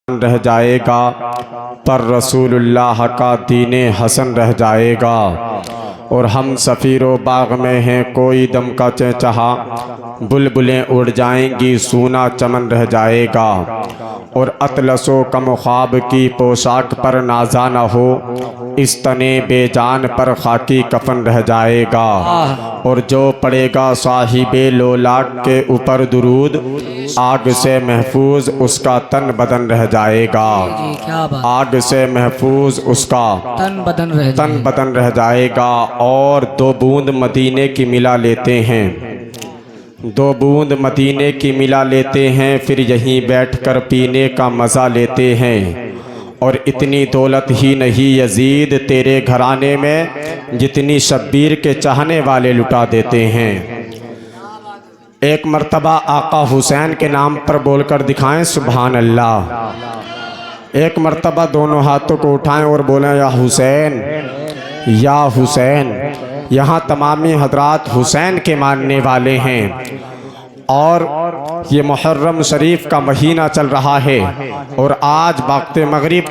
रह जाएगा, पर रसूलुल्लाह का दीन हसन रह जाएगा। और हम सफ़ीरो बाग में हैं, कोई दम का चहचहा, बुलबुलें उड़ जाएंगी, सूना चमन रह जाएगा। और अतलसो कम ख्वाब की पोशाक पर नाजा न हो, इस तने बेजान पर खाकी कफन रह जाएगा। और जो पड़ेगा साहिबे लोलाक के ऊपर दुरूद, आग से महफूज उसका तन बदन रह जाएगा। आग से महफूज उसका तन बदन रह जाएगा। और दो बूंद मदीने की मिला लेते हैं, दो बूंद मदीने की मिला लेते हैं, फिर यहीं बैठकर पीने का मज़ा लेते हैं। और इतनी दौलत ही नहीं यजीद तेरे घराने में, जितनी शब्बीर के चाहने वाले लुटा देते हैं। एक मर्तबा आका हुसैन के नाम पर बोलकर दिखाएं सुभान अल्लाह। एक मर्तबा दोनों हाथों को उठाएं और बोलें या हुसैन, या हुसैन। यहाँ तमामी हजरात हुसैन के मानने वाले हैं। और ये मुहर्रम शरीफ का महीना चल रहा है। और आज वक़्त मगरिब,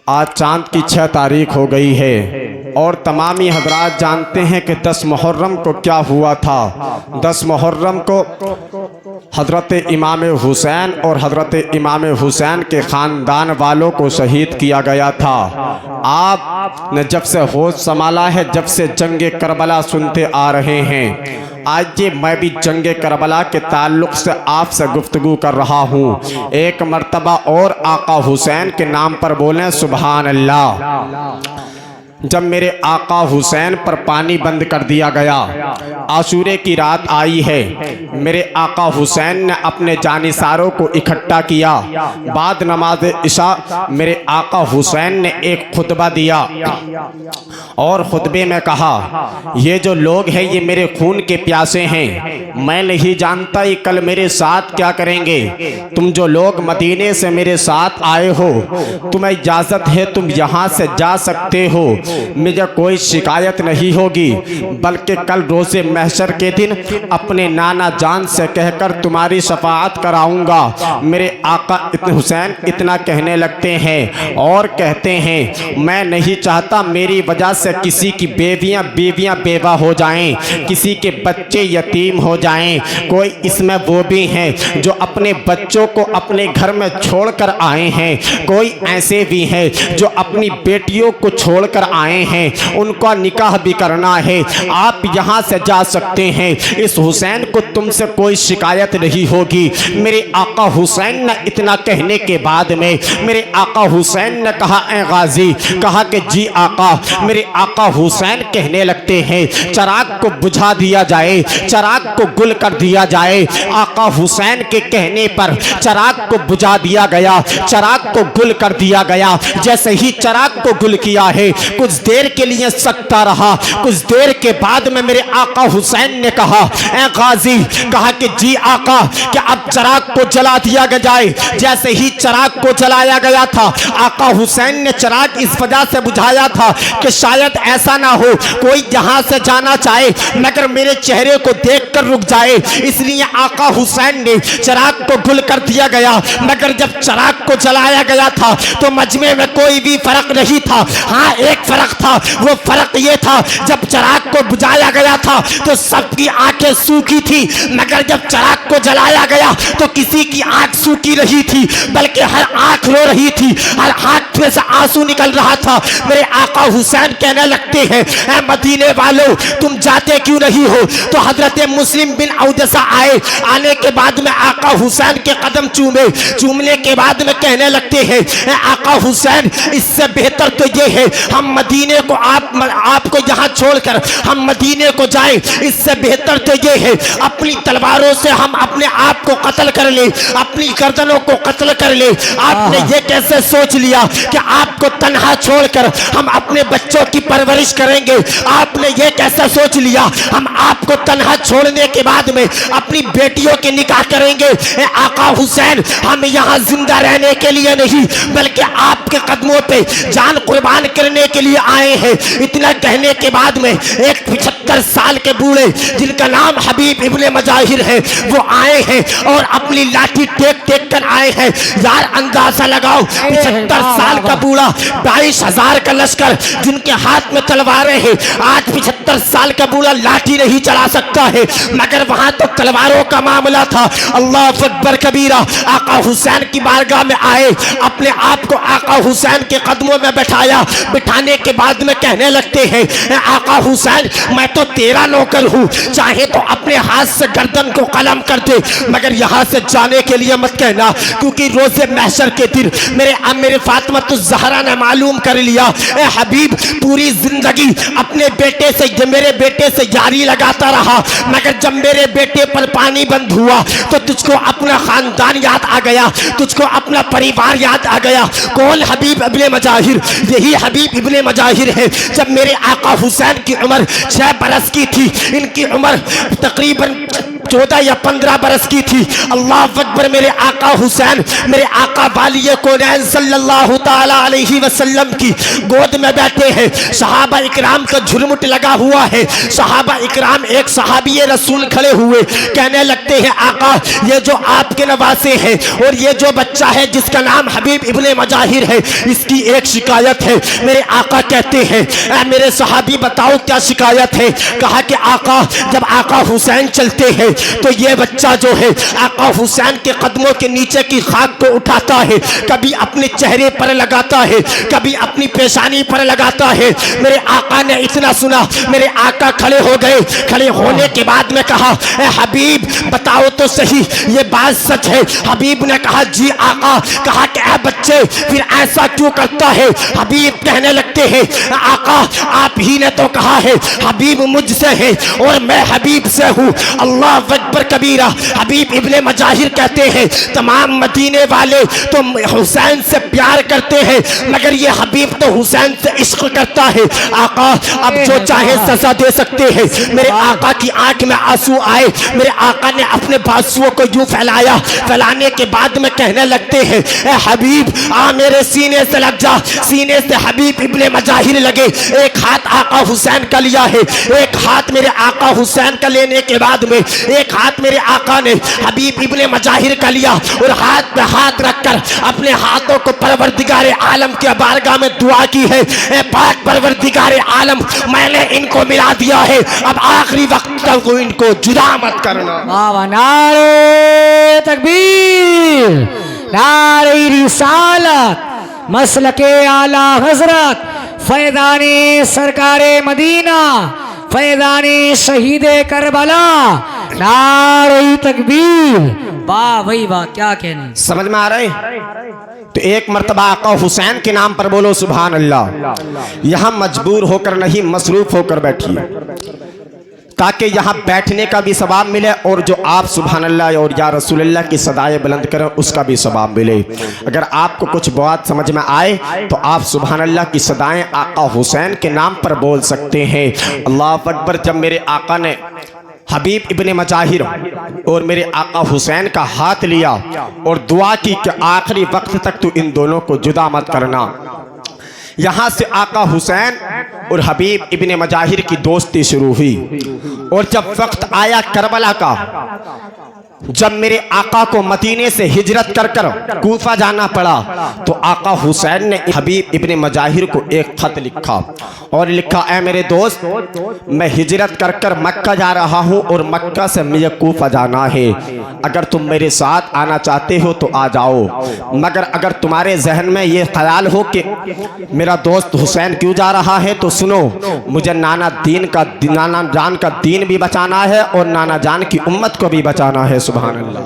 आज चाँद की 6 तारीख हो गई है। और तमामी हजरात जानते हैं कि 10 मुहर्रम को क्या हुआ था। 10 मुहर्रम को हज़रत इमाम हुसैन और हज़रत इमाम हुसैन के ख़ानदान वालों को शहीद किया गया था। आपने जब से होश संभाला है, जब से जंग करबला सुनते आ रहे हैं, आज ये मैं भी जंग करबला के ताल्लुक़ से आपसे गुफ्तगू कर रहा हूँ। एक मर्तबा और आका हुसैन के नाम पर बोलें सुभान अल्लाह। जब मेरे आका हुसैन पर पानी बंद कर दिया गया, आशूरे की रात आई है, मेरे आका हुसैन ने अपने जानिसारों को इकट्ठा किया। बाद नमाज इशा मेरे आका हुसैन ने एक खुतबा दिया और खुतबे में कहा, ये जो लोग हैं ये मेरे खून के प्यासे हैं। मैं नहीं जानता ये कल मेरे साथ क्या करेंगे। तुम जो लोग मदीने से मेरे साथ आए हो, तुम्हें इजाज़त है, तुम यहाँ से जा सकते हो, मुझे कोई शिकायत नहीं होगी। बल्कि कल रोज़े महशर के दिन अपने नाना जान से कहकर तुम्हारी शफाअत कराऊंगा। मेरे आका हुसैन इतना कहने लगते हैं और कहते हैं, मैं नहीं चाहता मेरी वजह से किसी की बीवियां बेवा हो जाएं, किसी के बच्चे यतीम हो जाएं। कोई इसमें वो भी हैं जो अपने बच्चों को अपने घर में छोड़कर आए हैं, कोई ऐसे भी हैं जो अपनी बेटियों को छोड़कर आए हैं, उनका निकाह भी करना है। आप यहाँ से जा सकते हैं, इस हुसैन को तुमसे कोई शिकायत नहीं होगी। मेरे आका हुसैन ने इतना कहने के बाद में मेरे आका हुसैन ने कहा, ए गाजी, कहा कि जी आका। मेरे आका हुसैन कहने लगते हैं, चराग को बुझा दिया जाए, चराग को गुल कर दिया जाए। आका हुसैन के कहने पर चराग को बुझा दिया गया, चराग को गुल कर दिया गया। जैसे ही चराग को गुल किया है, कुछ देर के लिए सकता रहा। कुछ देर के बाद में मेरे आका हुसैन ने कहा, ए गाजी, कहा कि जी आका, कि अब चराग को जला दिया जाए। जैसे ही चराग को जलाया गया था, आका हुसैन ने चराग इस वजह से बुझाया था कि शायद ऐसा ना हो कोई यहाँ से जाना चाहे मगर मेरे चेहरे को देखकर रुक जाए। इसलिए आका हुसैन ने चराग को गुल कर दिया गया। मगर जब चराग को जलाया गया था तो मजमे में कोई भी फर्क नहीं था। हाँ, एक फर्क था, वो फर्क ये था, जब चराग को बुझाया गया था तो सबकी आंखें सूखी थी, मगर जब चराग को जलाया गया तो किसी की आंख सूखी नहीं थी, बल्कि हर आंख रो रही थी, हर आंख में से आंसू निकल रहा था। मेरे आका हुसैन कहने लगते हैं, ऐ मदीने वालों, तुम जाते क्यों नहीं हो? तो हजरत मुस्लिम बिन औदसा आए। आने के बाद में आका हुसैन के कदम चूमे, चूमने के बाद में कहने लगते हैं, ऐ आका हुसैन, इससे बेहतर तो ये है हम मदीने को आपको यहाँ छोड़कर हम मदीने को जाएं। इससे बेहतर तो ये है अपनी तलवारों से हम अपने आप को कत्ल कर ले, अपनी गर्दनों को कत्ल कर ले। आपने ये कैसे सोच लिया कि आपको तन्हा छोड़कर हम अपने बच्चों की परवरिश करेंगे? आपने ये कैसे सोच लिया हम आपको तन्हा छोड़ने के बाद में अपनी बेटियों के निकाह करेंगे? आका हुसैन, हम यहाँ जिंदा रहने के लिए नहीं बल्कि आपके कदमों पे जान कुर्बान करने के लिए लिए आए हैं। इतना कहने के बाद में एक 75 साल के बूढ़े जिनका नाम हबीब इब्ने मजाहिर है वो आए हैं और अपनी लाठी टेक टेक कर आए हैं। यार अंदाजा लगाओ 75 साल का बूढ़ा 22,000 का लश्कर जिनके हाथ में तलवारें हैं। आज 75 साल का बूढ़ा लाठी नहीं चला सकता है, मगर वहां तो तलवारों का मामला था। अल्लाह अकबर कबीरा। आका हुसैन की बारगाह में आए, अपने आप को आका हुसैन के कदमों में बैठाया। बिठाने के बाद में कहने लगते हैं, आका हुसैन मैं तो तेरा नौकर हूँ, चाहे तो अपने हाथ से गर्दन को कलम कर दे, मगर यहाँ से जाने के लिए मत कहना, क्योंकि रोज़े महशर के दिन मेरे फातिमा तो ज़हरा ने मालूम कर लिया। ए हबीब पूरी जिंदगी अपने बेटे से, मेरे बेटे से यारी लगाता रहा, मगर जब मेरे बेटे पर पानी बंद हुआ तो तुझको अपना खानदान याद आ गया, तुझको अपना परिवार याद आ गया। कौन? हबीब इब्ने मजाहिर। यही हबीब इब्ने मजाहिर है। जब मेरे आका हुसैन की उम्र 6 बरस की थी, इनकी उम्र तकरीबन 14 या 15 बरस की थी। अल्लाह अकबर। मेरे आका हुसैन मेरे आका वालिए कौनैन सल्लल्लाहु ताला अलैहि वसल्लम की गोद में बैठे हैं। सहाबा इकराम का झुरमुट लगा हुआ है। सहाबा इकराम एक सहाबी रसूल खड़े हुए कहने लगते हैं, आका ये जो आपके नवासे हैं और ये जो बच्चा है जिसका नाम हबीब इब्ने मजाहिर है, इसकी एक शिकायत है। मेरे आका कहते हैं, मेरे सहाबी बताओ क्या शिकायत है? कहा कि आका जब आका हुसैन चलते हैं तो ये बच्चा जो है आका हुसैन के कदमों के नीचे की खाक को उठाता है, कभी अपने चेहरे पर लगाता है, कभी अपनी पेशानी पर लगाता है। मेरे आका ने इतना सुना, मेरे आका खड़े हो गए। खड़े होने के बाद में कहा, ए हबीब बताओ तो सही ये बात सच है? हबीब ने कहा, जी आका। कहा कि ए बच्चे फिर ऐसा क्यों करता है? हबीब कहने लगते हैं, आका आप ही ने तो कहा है हबीब मुझसे है और मैं हबीब से हूँ। अल्लाह अकबर कबीरा। हबीब इब्ने मजाहिर कहते हैं, तमाम मदीने वाले तो हुसैन से प्यार करते हैं, मगर ये हबीब तो हुसैन से इश्क करता है। आका अब जो चाहे सजा दे सकते हैं। मेरे आका की आंख में आंसू आए। मेरे आका ने अपने बाजुओं को यूं फैलाया, फैलाने के बाद में कहने लगते हैं, ए हबीब आ मेरे सीने से लग जा। सीने से हबीब इब्ने मजाहिर लगे। एक हाथ आका हुसैन का लिया है, एक हाथ मेरे आका हुसैन का लेने के बाद में एक हाथ मेरे आका ने हबीब इब्ने मजाहिर का लिया और हाथ पे हाथ रखकर अपने हाथों को परवरदिगारे आलम के बारगाह में दुआ की है। ए पाक परवरदिगारे आलम मैंने इनको मिला दिया है, अब आखिरी वक्त तक इनको जुदा मत करना। नारे तकबीर, नारे रिसालत, मसलके आला हजरत, फैज़ाने सरकारे मदीना, फैज़ाने शहीदे करबला, नारे तकबीर। वाह भाई वाह, क्या कहने। समझ में आ रहे हैं? तो एक मर्तबा आका हुसैन के नाम पर बोलो सुभान अल्लाह। यहाँ मजबूर होकर नहीं, मसरूफ होकर बैठिए, ताकि यहाँ बैठने का भी सवाब मिले और जो आप सुभान अल्लाह और या रसूल अल्लाह की सदाएं बुलंद करें उसका भी सवाब मिले। अगर आपको कुछ बात समझ में आए तो आप सुभान अल्लाह की सदाएं आका हुसैन के नाम पर बोल सकते हैं। अल्लाह अकबर। जब मेरे आका ने हबीब इब्ने मजाहिर और मेरे आका हुसैन का हाथ लिया और दुआ की कि आखिरी वक्त तक तो इन दोनों को जुदा मत करना, यहाँ से आका हुसैन और हबीब इब्ने मजाहिर की दोस्ती शुरू हुई। और जब वक्त आया करबला का, जब मेरे आका को मदीने से हिजरत कर कर कूफा जाना पड़ा, तो आका हुसैन ने हबीब इब्ने मजाहिर को एक खत लिखा और लिखा, ऐ मेरे दोस्त, मैं हिजरत कर कर मक्का जा रहा हूँ और मक्का से मुझे कूफा जाना है। अगर तुम मेरे साथ आना चाहते हो तो आ जाओ, मगर अगर तुम्हारे जहन में ये ख्याल हो कि मेरा दोस्त हुसैन क्यों जा रहा है तो सुनो, मुझे नाना जान का दीन भी बचाना है और नाना जान की उम्मत को भी बचाना है। सुभान अल्लाह।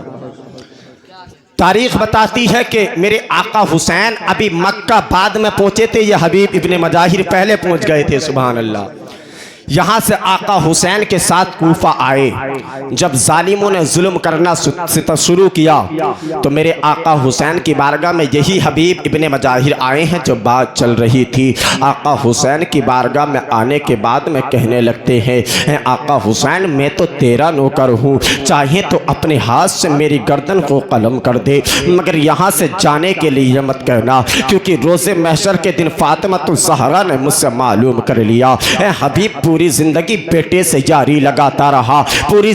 तारीख बताती है कि मेरे आका हुसैन अभी मक्का बाद में पहुंचे थे, ये हबीब इब्ने मजाहिर पहले पहुंच गए थे। सुभान अल्लाह। यहाँ से आका हुसैन के साथ कूफा आए। जब जालिमों ने जुल्म करना शुरू किया तो मेरे आका हुसैन की बारगाह में यही हबीब इब्ने मजाहिर आए हैं। जो बात चल रही थी, आका हुसैन की बारगाह में आने के बाद में कहने लगते हैं, आका हुसैन मैं तो तेरा नौकर हूँ, चाहे तो अपने हाथ से मेरी गर्दन को कलम कर दे, मगर यहाँ से जाने के लिए मत कहना, क्योंकि रोज़े महशर के दिन फातिमा तो ज़हरा ने मुझसे मालूम कर लिया। हबीब पूरी ज़िंदगी बेटे से यारी लगाता रहा, पूरी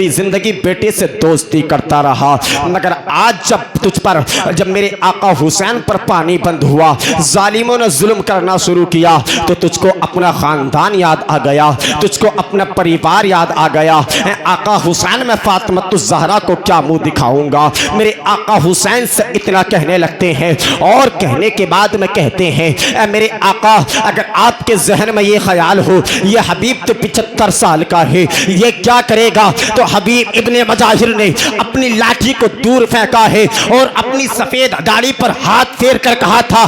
ज़िंदगी बेटे से दोस्ती करता रहा, मगर आज जब मेरे आका हुसैन पर पानी बंद हुआ, जालिमों ने जुल्म करना शुरू किया, तो तुझको अपना ख़ानदान याद आ गया, तुझको अपना परिवार याद आ गया। आका हुसैन में फातिमा तो ज़हरा को क्या मुँह दिखाऊंगा। मेरे आका हुसैन से इतना कहने लगते हैं और कहने के बाद में कहते हैं, मेरे आका अगर आपके जहन में ये ख्याल हो ये हबीब तो 75 साल का है, ये क्या करेगा, तो हबीब इब्ने मजाहिर ने अपनी लाठी को दूर फेंका है और अपनी सफ़ेद दाढ़ी पर हाथ फेर कर कहा था,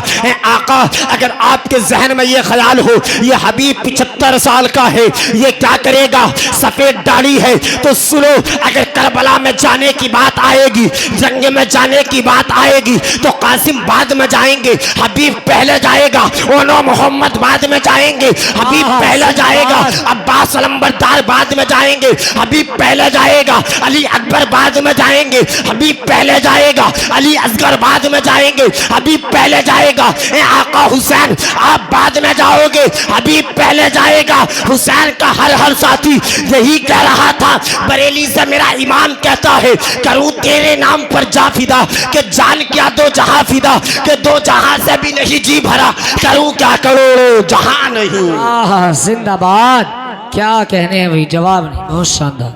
आका अगर आपके जहन में ये ख्याल हो ये हबीब 75 साल का है, ये क्या करेगा, सफ़ेद दाढ़ी है, तो सुनो, अगर करबला में जाने की बात आएगी, जंग में जाने की बात आएगी, तो कासिम बाद में जाएंगे, हबीब पहले जाएगा, ओनो मोहम्मद बाद में जाएंगे, हबीब पहले जाएगा, अब्बास अलंबरदार बाद में जाएंगे, हबीब पहले जाएगा, अली अकबर बाद में जाएंगे, हबीब पहले जाएगा, अली असगर बाद में जाएंगे, हबीब पहले जाएगा। आका हुसैन आप बाद में जाओगे, हबीब पहले जाएगा। हुसैन का हर साथी यही कह रहा था, बरेली से मेरा इमाम कहता है, करूं तेरे नाम पर जा फिदा, कि जान क्या दो जहां फिदा, कि दो जहां से भी नहीं जी भरा, करूं क्या करोड़ों जहां नहीं। जिंदाबाद, क्या कहने हैं भाई, जवाब नहीं, बहुत शानदार,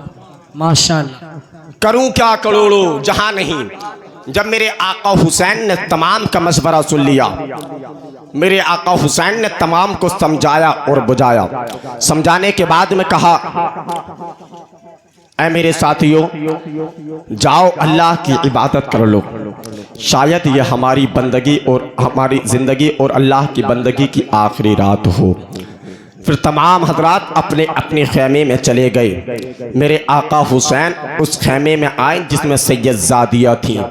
माशाल्लाह। करूं क्या करोड़ों जहां नहीं। जब मेरे आका हुसैन ने तमाम का मशवरा सुन लिया, मेरे आका हुसैन ने तमाम को समझाया और बुझाया। समझाने के बाद में कहा, ऐ मेरे साथियों, जाओ अल्लाह की इबादत कर लो, शायद ये हमारी बंदगी और हमारी ज़िंदगी और अल्लाह की बंदगी की आखिरी रात हो। फिर तमाम हजरात अपने अपने खेमे में चले गए। मेरे आका हुसैन उस खेमे में आए जिसमें सैयदजादियाँ थीं।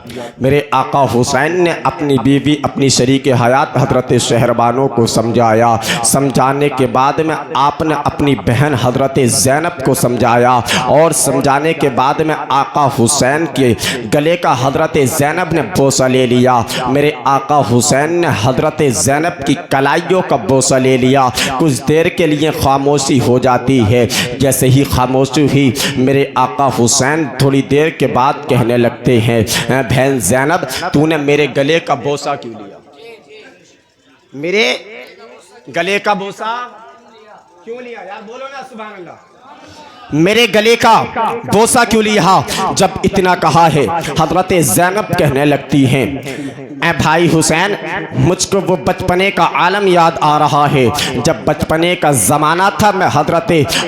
मेरे आका हुसैन ने अपनी बीवी, अपनी शरीक हयात हजरत शहरबानों को समझाया। समझाने के बाद में आपने अपनी बहन हजरत ज़ैनब को समझाया और समझाने के बाद में आका हुसैन के गले का हजरत ज़ैनब ने बोसा ले लिया। मेरे आका हुसैन ने हजरत ज़ैनब की कलाइयों का बोसा ले लिया। कुछ देर के लिए खामोशी हो जाती है। जैसे ही खामोशी हुई, मेरे आका हुसैन थोड़ी देर के बाद कहने लगते हैं, बहन ज़ैनब, तूने मेरे गले का बोसा क्यों लिया? मेरे गले का बोसा क्यों लिया? यार बोलो ना सुभान अल्लाह। मेरे गले का बोसा क्यों लिया? जब इतना कहा है, हजरत ज़ैनब कहने लगती हैं, ऐ भाई हुसैन, मुझको वो बचपने का आलम याद आ रहा है। जब बचपने का ज़माना था, मैं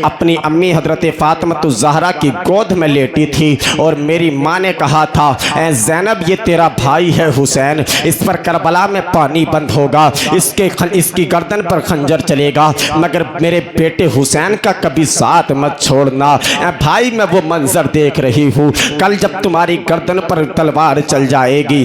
अपनी अम्मी हजरत फातिमा ज़हरा की गोद में लेटी थी और मेरी माँ ने कहा था, ऐ ज़ैनब, ये तेरा भाई है हुसैन, इस पर करबला में पानी बंद होगा, इसकी गर्दन पर खंजर चलेगा, मगर मेरे बेटे हुसैन का कभी साथ मत छोड़ना। भाई, मैं वो मंजर देख रही हूँ, कल जब तुम्हारी गर्दन पर तलवार चल जाएगी।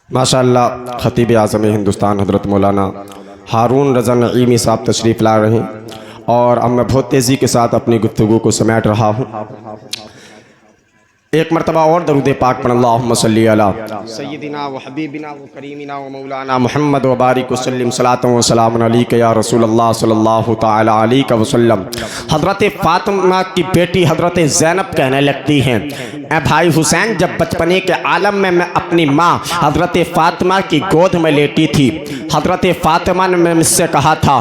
माशाअल्लाह, खतीब आज़म हिंदुस्तान हज़रत मौलाना हारून रज़ा नईमी साहब तशरीफ़ ला रहे हैं और अब मैं बहुत तेज़ी के साथ अपनी गुफ्तगू को समेट रहा हूँ। एक मरतबा और दरूद पाक पढ़, अल्लाहुम्मा सल्ली अला सय्यिदिना व हबीबिना व करीमिना व मौलाना मुहम्मद व बारिक वसल्लिम सलातन व सलामुन अलैका या रसूलल्लाह सल्लल्लाहु तआला अलैहि वसल्लम। हज़रत फातिमा की बेटी हज़रत ज़ैनब कहने लगती हैं, भाई हुसैन, जब बचपने के आलम में मैं अपनी माँ हज़रत फ़ातिमा की गोद में लेटी थी, हज़रत फ़ातिमा ने मुझसे कहा था,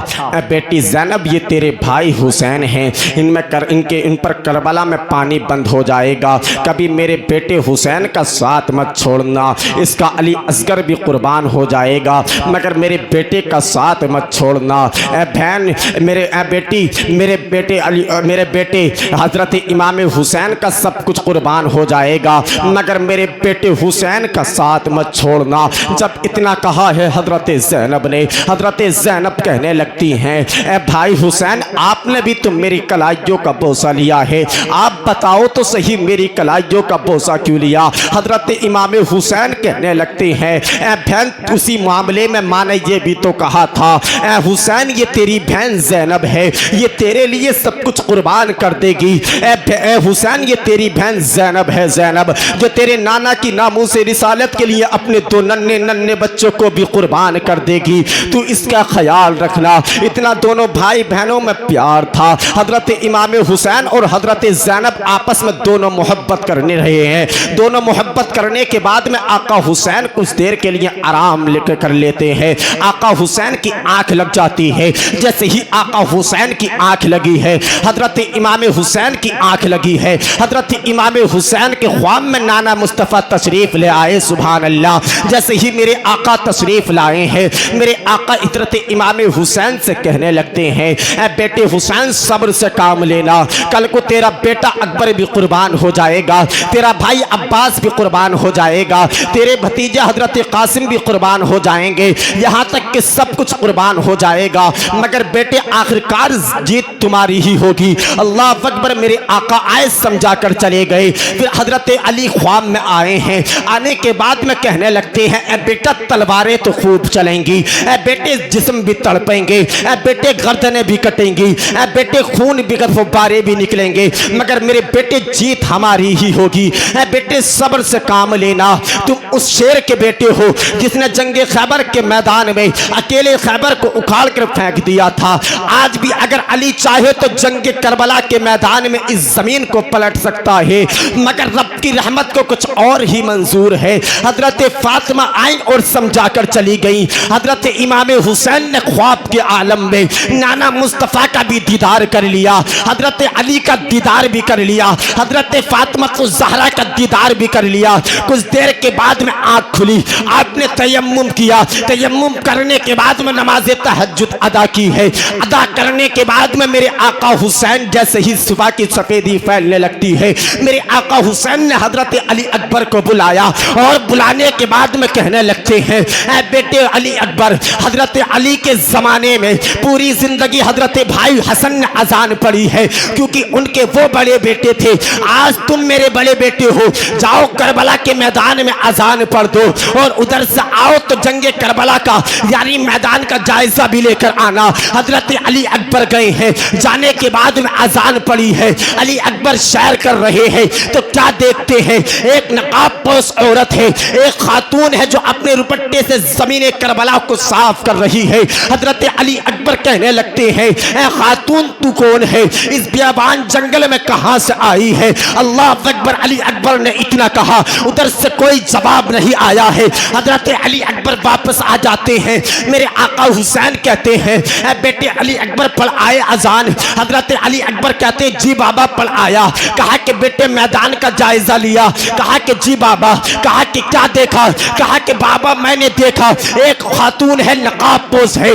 बेटी ज़ैनब, ये तेरे भाई हुसैन हैं, इन पर करबला में पानी बंद हो जाएगा, कभी मेरे बेटे हुसैन का साथ मत छोड़ना, इसका अली असगर भी कुर्बान हो जाएगा, मगर मेरे बेटे का साथ मत छोड़ना। बहन, मेरे बेटे हज़रत इमाम हुसैन का सब कुछ कुर्बान हो जाएगा, मगर मेरे बेटे हुसैन का साथ मत छोड़ना। जब इतना कहा है हज़रत ज़ैनब ने, हज़रत ज़ैनब कहने लगती हैं, ए भाई हुसैन, आपने भी तो मेरी कलाइयों का बोसा लिया है, आप बताओ तो सही मेरी कलाइयों का बोसा क्यों लिया। हज़रत इमाम हुसैन कहने लगते हैं, ए बहन, उसी मामले में माँ ने ये भी तो कहा था, ए हुसैन, ये तेरी बहन ज़ैनब है, ये तेरे लिए सब कुछ कुर्बान कर देगी। ए हुसैन, ये तेरी बहन ज़ैनब है, ज़ैनब जो तेरे नाना की नामूस रिसालत के लिए अपने दो नन्हे नन्हे बच्चों को भी कुर्बान कर देगी, तू इसका ख्याल रखना। इतना दोनों भाई बहनों में प्यार था। हज़रत इमाम हुसैन और हज़रत ज़ैनब आपस में दोनों मोहब्बत करने रहे हैं। दोनों मोहब्बत करने के बाद में आका हुसैन कुछ देर के लिए आराम लेकर कर लेते हैं। आका हुसैन की आंख लग जाती है। जैसे ही आका हुसैन की आंख लगी है, हज़रत इमाम हुसैन की आंख लगी है, हज़रत इमाम हुसैन के ख्वाब में नाना मुस्तफ़ा तशरीफ़ ले आए। सुभान अल्लाह। जैसे ही मेरे आका तशरीफ़ लाए हैं, मेरे आका हज़रत इमाम हुसैन से कहने लगते हैं, ए बेटे हुसैन, सब्र से काम लेना, कल को तेरा बेटा अकबर भी कुर्बान हो जाएगा, तेरा भाई अब्बास भी कुर्बान हो जाएगा, तेरे भतीजे हज़रत कासिम भी कुर्बान हो जाएंगे, यहाँ तक कि सब कुछ कुर्बान हो जाएगा, मगर बेटे आखिरकार जीत तुम्हारी ही होगी। अल्लाह अकबर। मेरे आका आए, समझा कर चले गए। फिर हज़रत अली ख्वाब में आए हैं। आने के बाद में कहने लगते हैं, ए बेटा, तलवारें तो खूब चलेंगी, ए बेटे जिस्म भी तड़पेंगे, ए बेटे गर्दनें भी कटेंगी, ए बेटे खून भी फुब्बारे भी निकलेंगे, मगर मेरे बेटे जीत हमारी ही होगी। ए बेटे, सब्र से काम लेना। तुम उस शेर के बेटे हो जिसने जंगे खैबर के मैदान में अकेले खैबर को उखाड़ कर फेंक दिया था। आज भी अगर अली चाहे तो जंगे करबला के मैदान में इस जमीन को पलट सकता है, मगर रब की रहमत को कुछ और ही मंजूर है। हज़रत फातिमा आई और समझा कर चली गई। हज़रत इमाम हुसैन ने ख्वाब के आलम में नाना मुस्तफ़ा का भी दीदार कर लिया, हज़रत अली का दीदार भी कर लिया, हज़रत फातिमा ज़हरा का दीदार भी कर लिया। कुछ देर के बाद में आँख खुली, आपने तयम्मुम किया। तयम्मुम करने के बाद में नमाज तहज्जुद अदा की है। अदा करने के बाद में मेरे आका हुसैन, जैसे ही सुबह की सफ़ेदी फैलने लगती है, मेरे आका हुसैन ने हज़रत अली अकबर को बुलाया और बुलाने के बाद में कहने लगते हैं, ऐ बेटे अली अकबर, हज़रत अली के ज़माने में पूरी ज़िंदगी हज़रत भाई हसन ने अजान पढ़ी है, क्योंकि उनके वो बड़े बेटे थे। आज तुम मेरे बड़े बेटे हो, जाओ करबला के मैदान में अजान पढ़ दो और उधर से आओ तो जंगे करबला का यानी मैदान का जायजा भी लेकर आना। हज़रत अली अकबर गए हैं। जाने के बाद में अजान पड़ी है, अली अकबर सैर कर रहे हैं, तो क्या देखते हैं, एक नकाब पोश औरत है, एक खातून है जो अपने रुपट्टे से ज़मीन करबला को साफ कर रही है। हज़रत अली अकबर कहने लगते हैं, ए खातून, तू कौन है, इस बियाबान जंगल में कहाँ से आई है? अल्लाह अकबर। अली अकबर ने इतना कहा, उधर से कोई जवाब नहीं आया है। हज़रत अली अकबर वापस आ जाते हैं। मेरे आका हुसैन कहते हैं, ए बेटे अली अकबर, पढ़ आए अजान? हज़रत अली अकबर कहते हैं, जी बाबा पढ़ आया। कहा कि बेटे मैदान का जायजा लिया? कहा कि जी बाबा। कहा कि क्या देखा? कहा कि बाबा मैंने देखा एक खातून है, नकाब पोश है,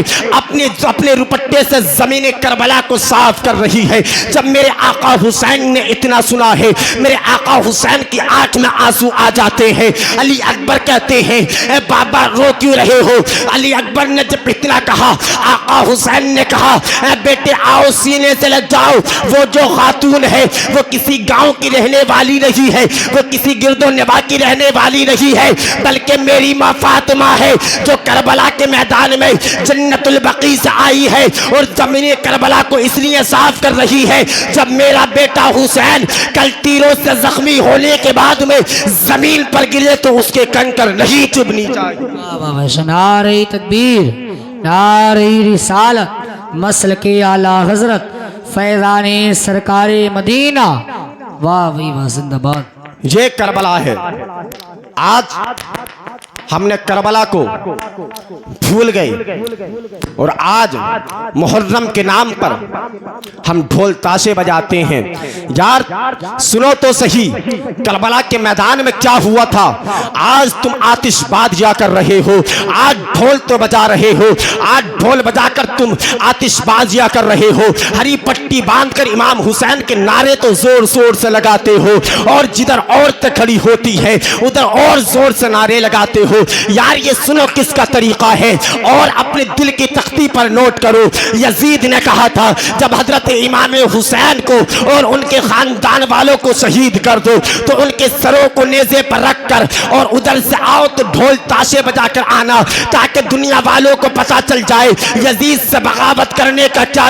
अपने रुपट्टे से जमीन करबला को साफ कर रही है। जब मेरे आका हुसैन ने इतना सुना है, मेरे आका हुसैन की आंख में आंसू आ जाते हैं। अली अकबर कहते हैं, ए बाबा रो क्यों रहे हो? अली अकबर ने जब इतना कहा, आका हुसैन ने कहा, ए बेटे आओ सीने से लग जाओ। वो जो खातून है वो किसी गांव की रहने वाली नहीं है, वो किसी गिरदो निभा की रहने वाली नहीं है, बल्कि मेरी माँ फातिमा है, जो करबला के मैदान में जन्नतुल बकी से आई है और जमीन करबला को इसलिए साफ कर रही है, जब मेरा बेटा हुसैन कल तीरों से जख्मी होने के बाद में जमीन पर गिरे तो उसके कंकर नहीं चुभनी चाहिए। नारे तकबीर, नारे रिसालत, मसल के आला हजरत फैजाने सरकारे मदीना। वाह भाई वाह, जिंदाबाद। ये करबला है। आज हमने करबला को भूल गए और आज मुहर्रम के नाम पर हम ढोल ताशे बजाते हैं। यार सुनो तो सही, करबला के मैदान में क्या हुआ था। आज तुम आतिशबाजियां कर रहे हो, आज ढोल तो बजा रहे हो, आज ढोल बजाकर तुम आतिशबाजियां कर रहे हो, हरी पट्टी बांधकर इमाम हुसैन के नारे तो जोर जोर से लगाते हो, और जिधर औरतें खड़ी होती है उधर और जोर से नारे लगाते हो। यार ये सुनो किसका तरीका है, और अपने दिल की तख्ती पर नोट करो। यजीद ने कहा था जब हजरत इमाम हुसैन को और उनके खानदान वालों को शहीद कर दो तो उनके सरों को नेज़े पर रखकर और उधर से आओ तो ढोल ताशे बजाकर आना, ताकि दुनिया वालों को पता चल जाए यजीद से बगावत करने का क्या,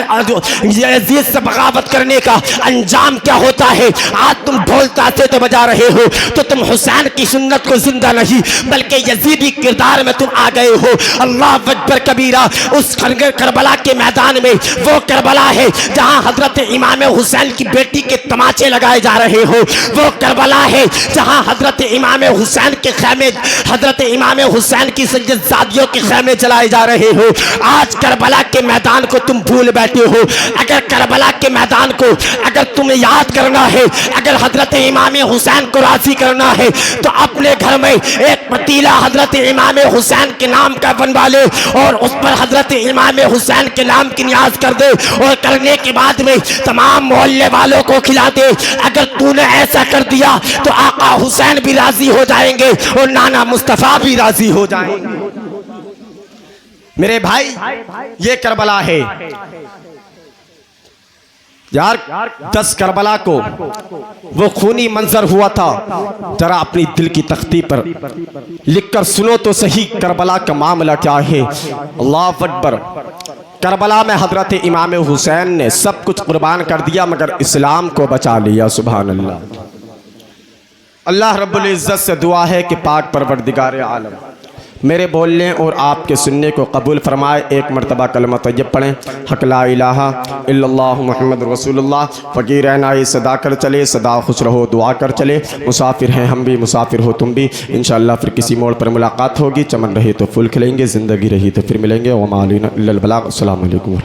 यजीद से बगावत करने का अंजाम क्या होता है। आज तुम ढोल ताशे तो बजा रहे हो तो तुम हुसैन की सुन्नत को जिंदा नहीं बल्कि यजीदी किरदार में तुम आ गए हो। अल्लाह अकबर कबीरा। उस करबला के मैदान में वो करबला है जहां हजरत इमाम हुसैन की बेटी के तमाचे लगाए जा रहे हो, वो करबला है जहां हजरत इमाम हुसैन के खैमे, हजरत इमाम हुसैन की सज्जादियों के खैमे जलाए जा रहे हो। आज करबला के मैदान को तुम भूल बैठे हो। अगर करबला के मैदान को अगर तुम्हें याद करना है, अगर हजरत इमाम हुसैन को राजी करना है तो अपने घर में एक पतीला हजरत इमाम हुसैन के नाम का बनवा ले और उस पर हजरत इमाम हुसैन के नाम की नियाज कर दे, और करने के बाद में तमाम मोहल्ले वालों को खिला दे। अगर तूने ऐसा कर दिया तो आका हुसैन भी राजी हो जाएंगे और नाना मुस्तफा भी राजी हो जाएंगे। मेरे भाई ये करबला है। यार 10 करबला को वो खूनी मंजर हुआ था, जरा अपनी दिल की तख्ती पर लिखकर सुनो तो सही करबला का मामला क्या है। अल्लाह अकबर। करबला में हजरत इमाम हुसैन ने सब कुछ कुर्बान कर दिया मगर इस्लाम को बचा लिया। सुभान अल्लाह। अल्लाह रब्बुल इज़्ज़त से दुआ है कि पाक परवरदिगार आलम मेरे बोलने और आपके सुनने को कबूल फरमाए। एक मरतबा कलमा तय्यब पढ़ें, हक ला इलाहा इल्लल्लाहु मुहम्मद रसूलुल्लाह। फ़कीर रहना ये सदा कर चले, सदा खुश रहो, दुआ कर चले। मुसाफिर हैं हम भी, मुसाफिर हो तुम भी। इंशाअल्लाह फिर किसी मोड़ पर मुलाकात होगी। चमन रही तो फूल खिलेंगे, ज़िंदगी रही तो फिर मिलेंगे। वमा अलैना इल्लल बलाग। अस्सलामु अलैकुम।